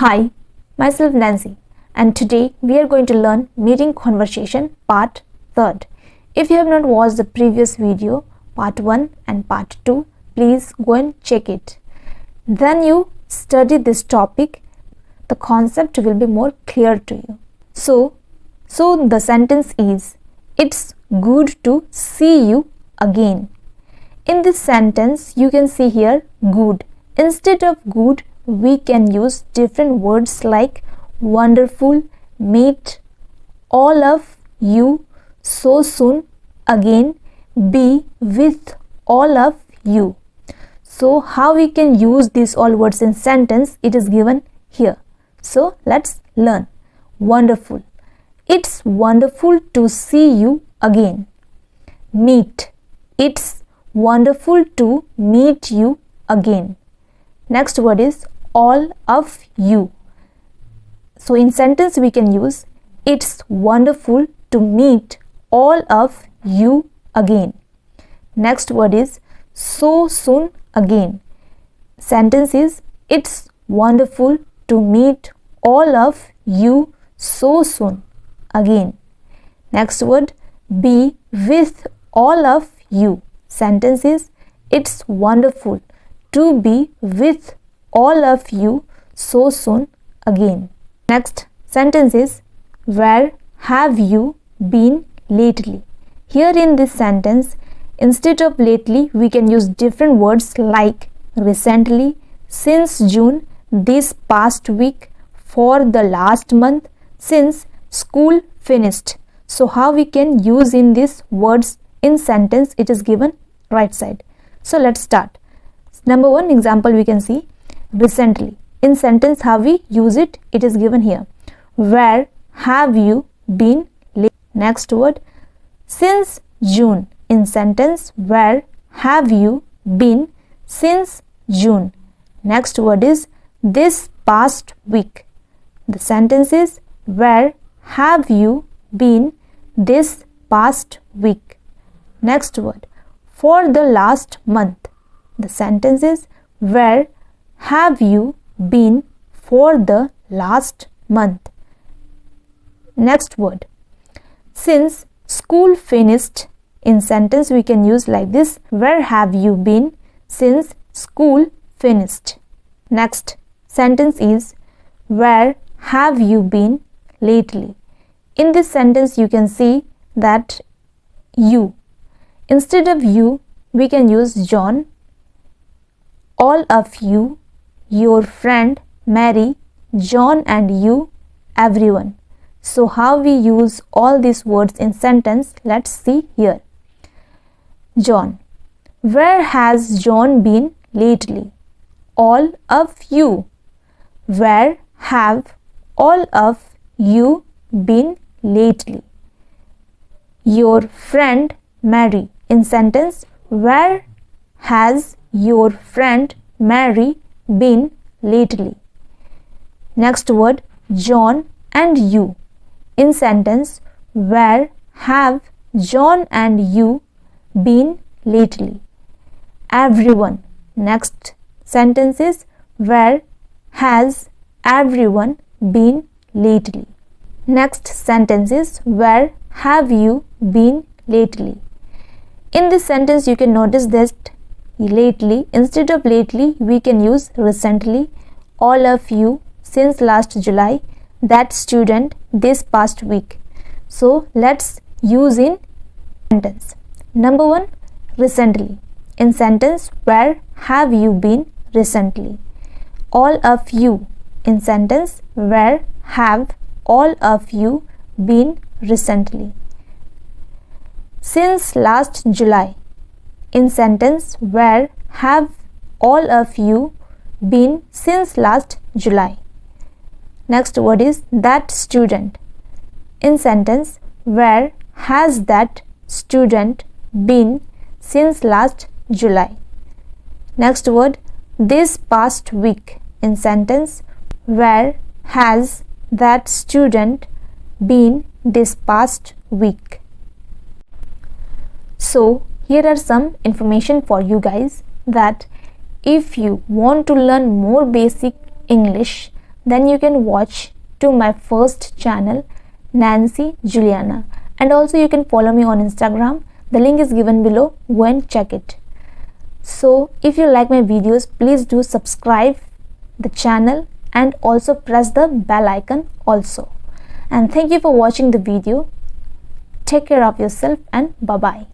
Hi, myself Nancy, and today we are going to learn meeting conversation part 3rd. If you have not watched the previous video, part 1 and part 2, please go and check it. Then you study this topic, the concept will be more clear to you. So the sentence is, it's good to see you again. In this sentence, you can see here good. Instead of good, we can use different words like wonderful, meet, all of you, so soon, again, be with all of you. So how we can use these all words in sentence, it is given here. So let's learn. Wonderful. It's wonderful to see you again. Meet. It's wonderful to meet you again. Next word is all of you. So in sentence we can use it's wonderful to meet all of you again. Next word is so soon again. Sentence is it's wonderful to meet all of you so soon again. Next word be with all of you. Sentence is it's wonderful to be with all of you so soon again. Next sentence is where have you been lately? Here in this sentence, instead of lately, we can use different words like recently, since June, this past week, for the last month, since school finished. So how we can use in these words in sentence, it is given right side. So let's start. Number 1 example we can see recently. In sentence how we use it, it is given here. Where have you been lately? Next word since June. In sentence where have you been since June? Next word is this past week. The sentence is where have you been this past week? Next word for the last month. The sentence is where have you been for the last month? Next word since school finished. In sentence we can use like this, where have you been since school finished? Next sentence is where have you been lately? In this sentence you can see that you. Instead of you we can use John, all of you, your friend Mary, John and you, everyone. So how we use all these words in sentence, let's see here. John. Where has John been lately? All of you. Where have all of you been lately? Your friend Mary. In sentence, where has your friend Mary been lately? Next word John and you. In sentence where have John and you been lately? Everyone. Next sentence is where has everyone been lately? Next sentence is where have you been lately? In this sentence you can notice that lately, instead of lately we can use recently, all of you, since last July, that student, this past week. So let's use in sentence. Number 1 recently. In sentence where have you been recently? All of you. In sentence where have all of you been recently? Since last July. In sentence where have all of you been since last July? Next word is that student. In sentence where has that student been since last July? Next word this past week. In sentence where has that student been this past week? So here are some information for you guys that if you want to learn more basic English, then you can watch to my first channel, Nancy Juliana, and also you can follow me on Instagram. The link is given below. Go and check it. So if you like my videos, please do subscribe the channel and also press the bell icon also. And thank you for watching the video. Take care of yourself and bye bye.